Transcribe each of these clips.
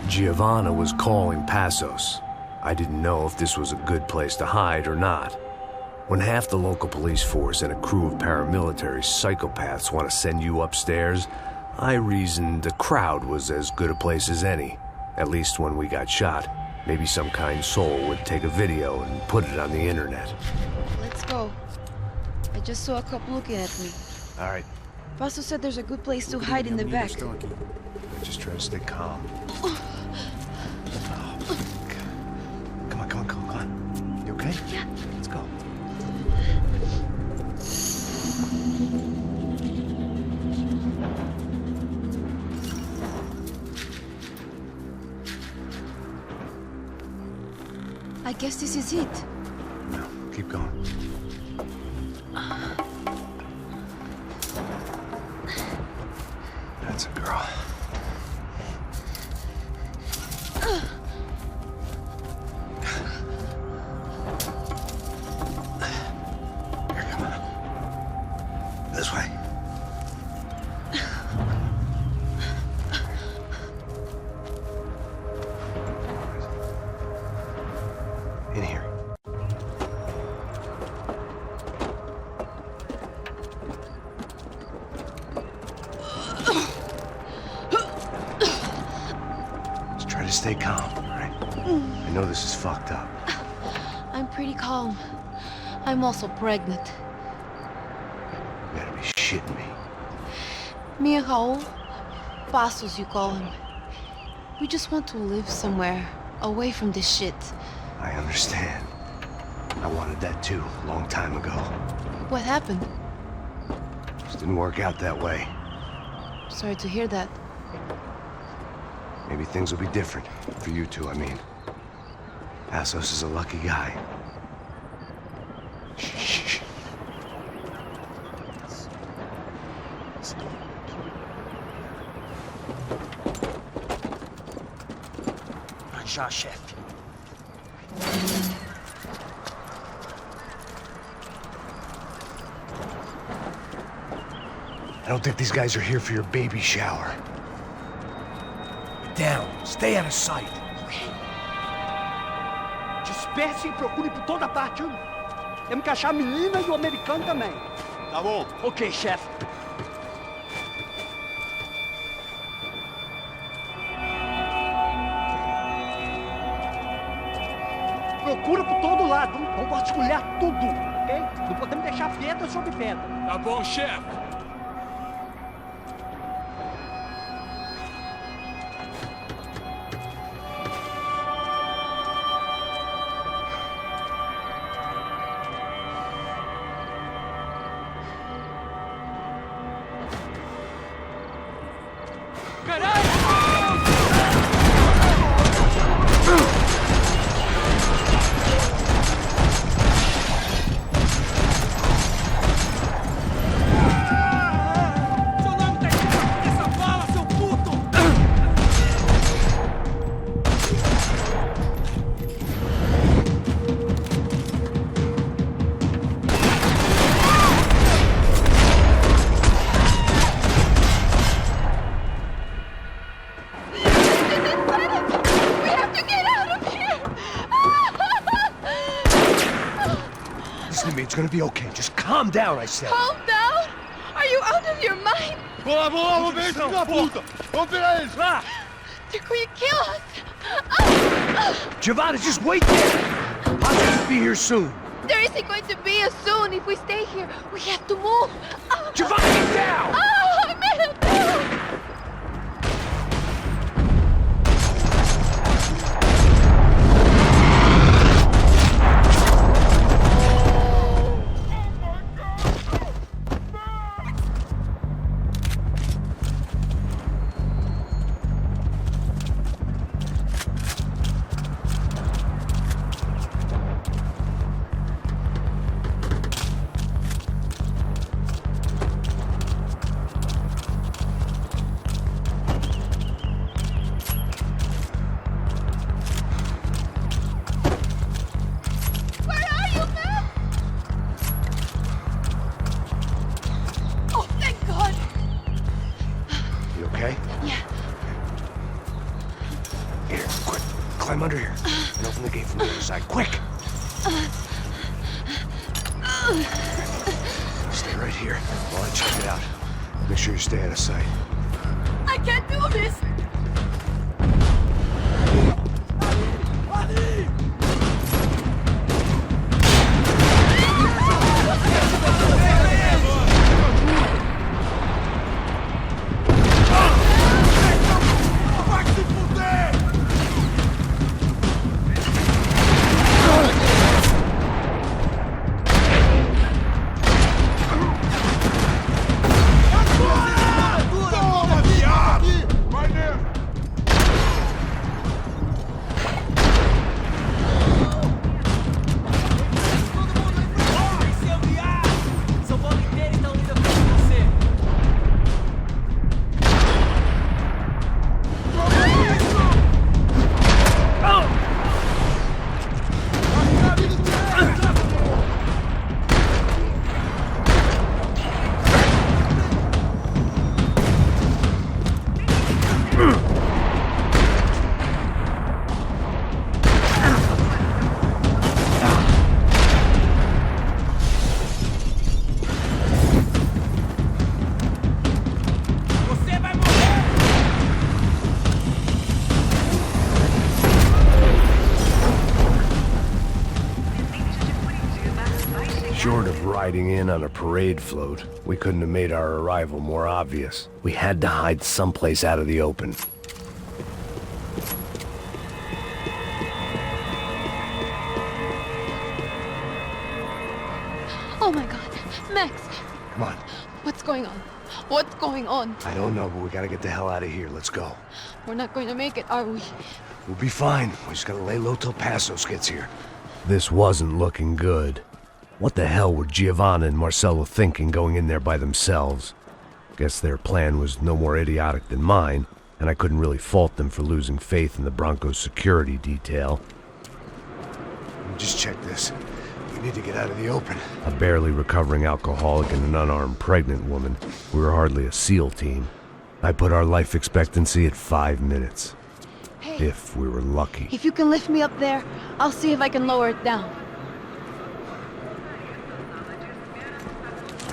Giovanna was calling Passos. I didn't know if this was a good place to hide or not. When half the local police force and a crew of paramilitary psychopaths want to send you upstairs, I reasoned the crowd was as good a place as any. At least when we got shot, maybe some kind soul would take a video and put it on the internet. Let's go. I just saw a cop looking at me. All right. Passos said there's a good place to hide in the back. Just try to stay calm. Oh, come on. You okay? Yeah. Let's go. I guess this is it. No, keep going. That's a girl. Here, come on. This way. In here. Just try to stay calm, all right? I know this is fucked up. I'm pretty calm. I'm also pregnant. You gotta be shitting me. Me and Raul, Passos you call him. We just want to live somewhere, away from this shit. I understand. I wanted that too, a long time ago. What happened? Just didn't work out that way. Sorry to hear that. Maybe things will be different. For you two, I mean. Passos is a lucky guy. Shh. Já, chefe. I don't think these guys are here for your baby shower. Down. Stay out of sight. Disperse e procure por toda parte. Temos que achar a menina e o americano também. Tá bom. Ok, chefe. Procura por todo lado. Vamos vasculhar tudo, ok? Não podemos deixar pedra sobre pedra. Tá bom, chefe. It's gonna be okay. Just calm down, I said. Calm down? Are you out of your mind? Vamos ver esse filho da puta! Vamos pegar eles, lá! They're going to kill us! Giovanna, just wait there! Passos will be here soon. There isn't going to be a soon if we stay here. We have to move. Giovanna, get down! I made it down! Climb under here and open the gate from the other side. Quick! Stay right here while I check it out. Make sure you stay out of sight. I can't do this! Short of riding in on a parade float, we couldn't have made our arrival more obvious. We had to hide someplace out of the open. Oh my god. Max, Come on. what's going on? What's going on? I don't know, but we gotta get the hell out of here. Let's go. We're not going to make it, are we? We'll be fine. We just gotta lay low till Passos gets here. This wasn't looking good. What the hell were Giovanna and Marcello thinking going in there by themselves? Guess their plan was no more idiotic than mine, and I couldn't really fault them for losing faith in the Broncos security detail. Just check this. We need to get out of the open. A barely recovering alcoholic and an unarmed pregnant woman. We were hardly a SEAL team. I put our life expectancy at 5 minutes. Hey, If we were lucky. if you can lift me up there, I'll see if I can lower it down.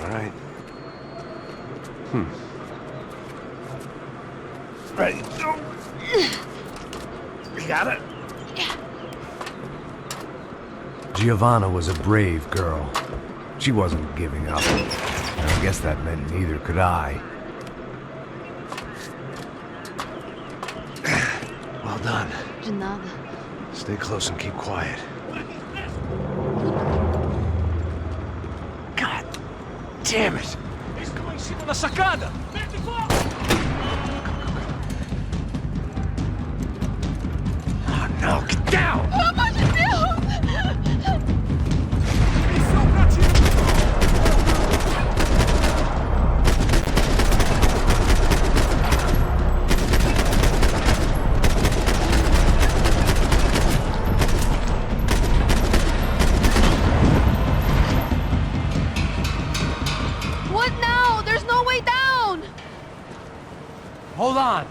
All right. Ready? Go. You got it? Yeah. Giovanna was a brave girl. She wasn't giving up. And I guess that meant neither could I. Well done. De nada. Stay close and keep quiet. God damn it! Eles estão em cima da sacada! Mete fogo! Oh no, get down! Pelo amor de Deus! Missão pra ti! What now? There's no way down! Hold on!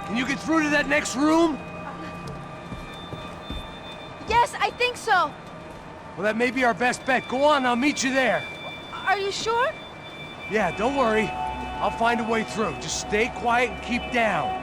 Can you get through to that next room? Yes, I think so. Well, that may be our best bet. Go on, I'll meet you there. Are you sure? Yeah, don't worry. I'll find a way through. Just stay quiet and keep down.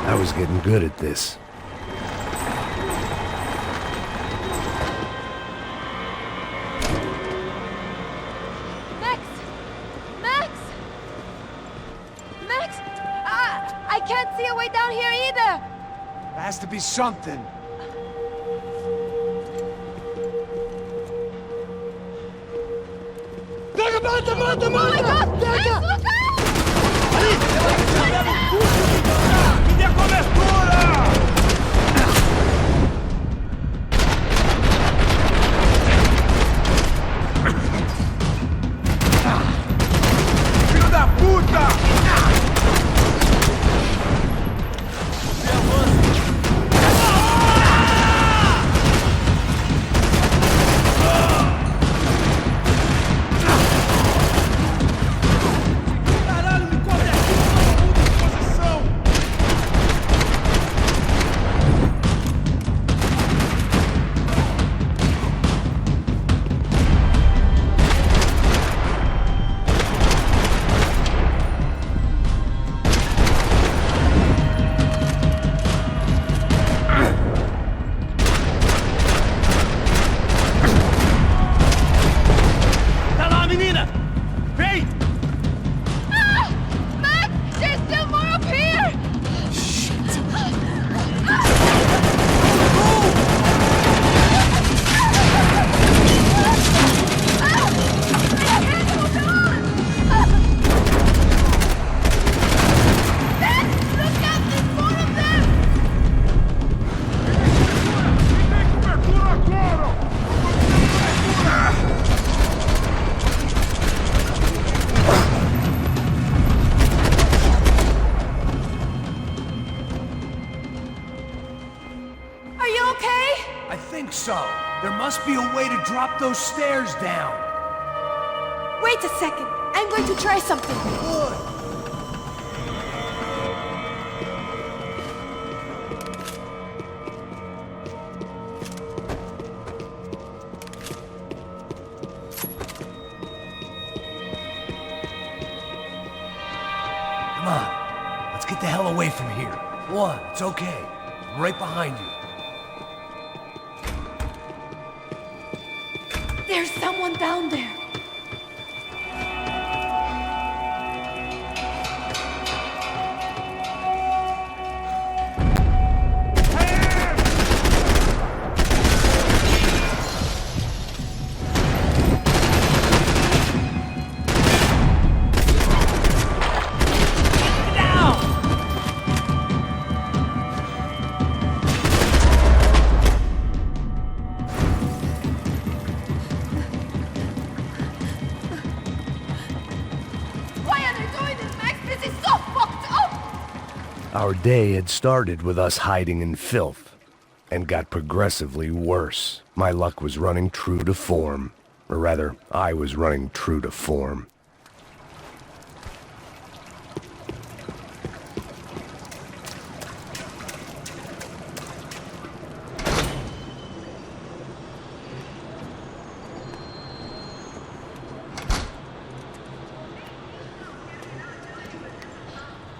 I was getting good at this. Max! Max! Max! I can't see a way down here either! There has to be something. Mata, mata, Oh my mata! god! Max, look out! Me dê cobertura! think so. There must be a way to drop those stairs down. Wait a second. I'm going to try something. Good. Come on. Let's get the hell away from here. Go on, it's okay. I'm right behind you. There's someone down there. Our day had started with us hiding in filth, and got progressively worse. My luck was running true to form. Or rather, I was running true to form.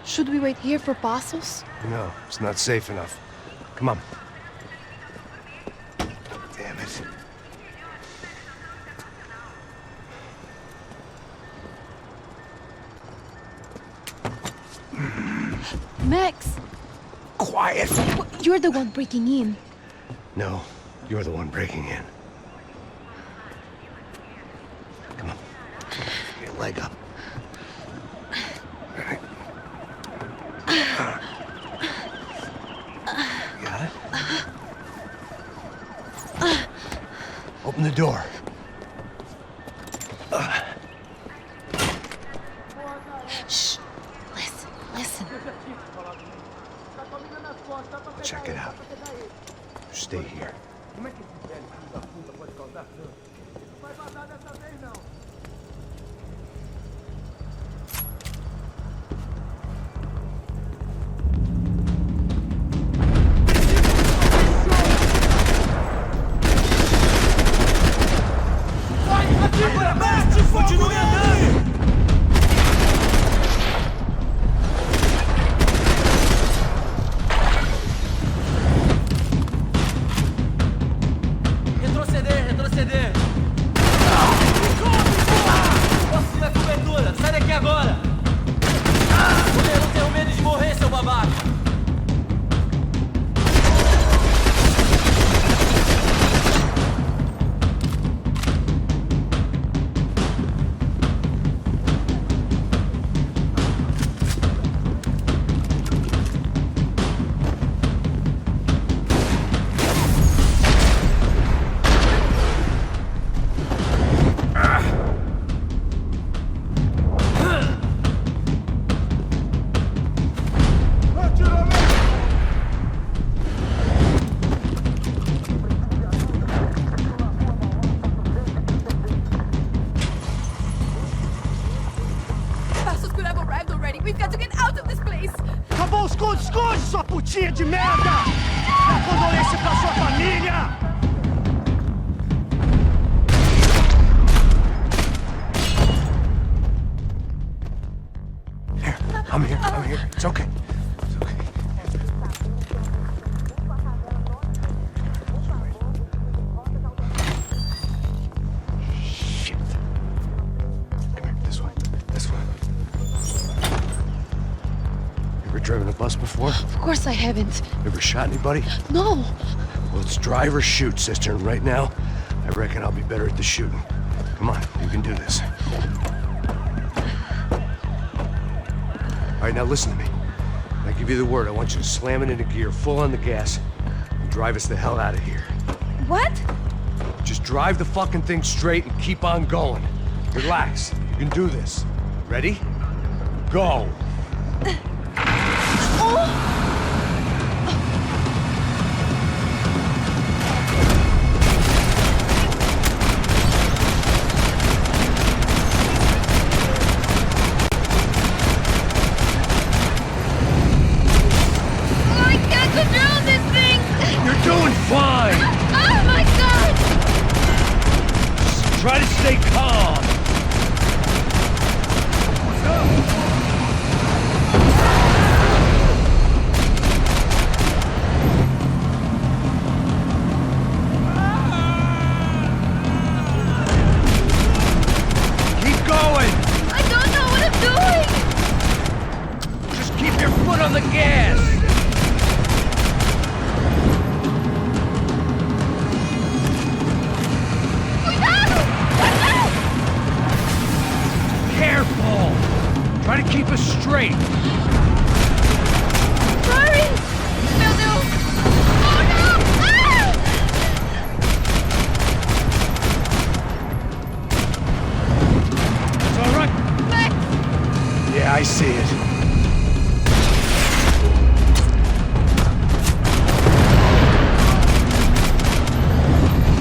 Should we wait here for Passos? No, it's not safe enough. Come on. Damn it. Max! Quiet! You're the one breaking in. No, you're the one breaking in. Come on. Get your leg up. All right. Got it? Open the door. Shh. Listen. Check it out. Stay here. Continue andando! Retroceder! Posso tirar cobertura! Sai daqui agora! Eu não tenho medo de morrer, seu babaca! Esconde, sua putinha de merda! Minha condolência pra sua família! Here, I'm here. It's okay. It's okay. Shit. Come here, this way. Ever driven a bus before? Of course I haven't. Ever shot anybody? No. Well, it's drive or shoot, sister, and right now, I reckon I'll be better at the shooting. Come on, you can do this. All right, now listen to me. When I give you the word, I want you to slam it into gear, full on the gas, and drive us the hell out of here. What? Just drive the fucking thing straight and keep on going. Relax. You can do this. Ready? Go. Try to stay calm. Keep going. I don't know what I'm doing! Just keep your foot on the gas. Careful! Try to keep us straight. Sorry! Meu Deus! Oh no! Ah! It's all right. Max! Yeah, I see it.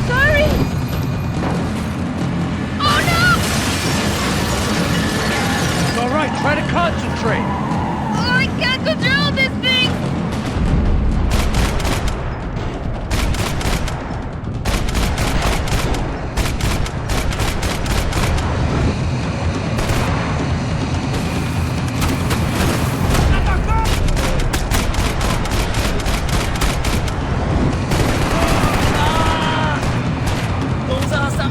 Sorry! Oh no! It's all right. Try to concentrate. Oh, I can't control this thing! Vamos arrastar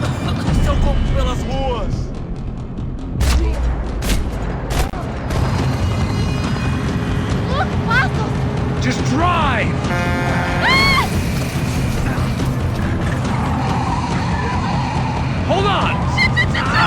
seu corpo pelas ruas. Look, Passos! Just drive. Ah! Hold on. Shit, shit, shit, shit!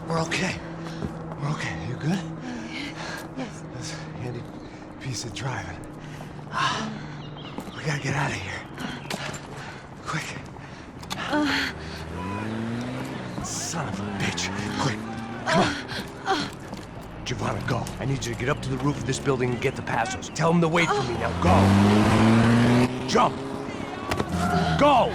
We're okay. We're okay. You good? Yes. That's a handy piece of driving. We gotta get out of here. Quick. Son of a bitch. Quick. Come on. Giovanna, go. I need you to get up to the roof of this building and get the Passos. Tell them to wait for me. Now go. Jump. Go.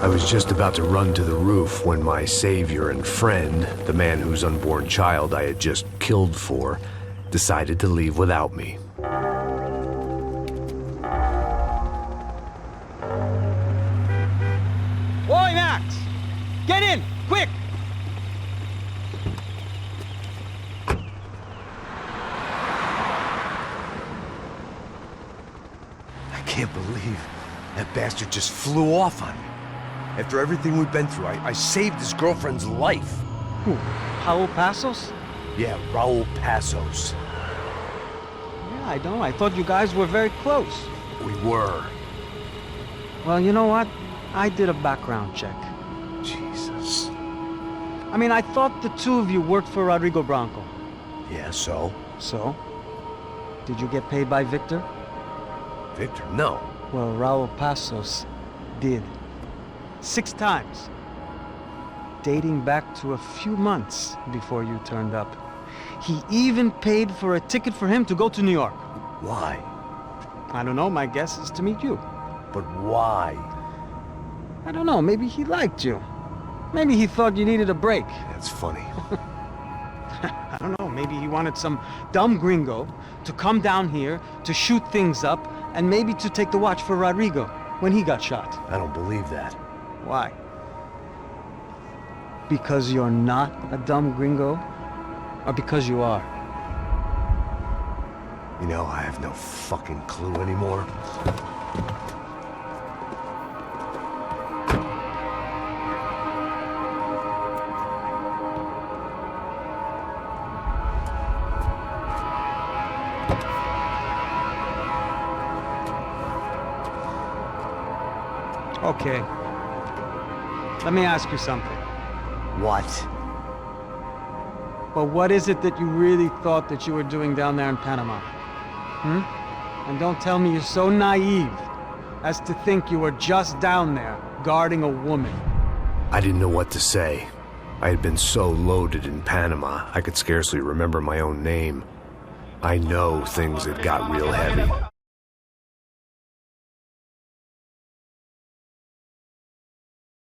I was just about to run to the roof when my savior and friend, the man whose unborn child I had just killed for, decided to leave without me. Oi, Max! Get in! Quick! I can't believe that bastard just flew off on me. After everything we've been through, I saved his girlfriend's life. Who? Raul Passos? Yeah, Raul Passos. Yeah, I know. I thought you guys were very close. We were. Well, you know what? I did a background check. Jesus. I mean, I thought the two of you worked for Rodrigo Branco. Yeah, so? So? Did you get paid by Victor? Victor, no. Well, Raul Passos did. 6 times. Dating back to a few months before you turned up. He even paid for a ticket for him to go to New York. Why? I don't know, my guess is to meet you. But why? I don't know, maybe he liked you. Maybe he thought you needed a break. That's funny. I don't know, maybe he wanted some dumb gringo to come down here to shoot things up and maybe to take the watch for Rodrigo when he got shot. I don't believe that. Why? Because you're not a dumb gringo? Or because you are? You know, I have no fucking clue anymore. Okay. Let me ask you something. What? Well, what is it that you really thought that you were doing down there in Panama? And don't tell me you're so naive as to think you were just down there guarding a woman. I didn't know what to say. I had been so loaded in Panama, I could scarcely remember my own name. I know things had got real heavy.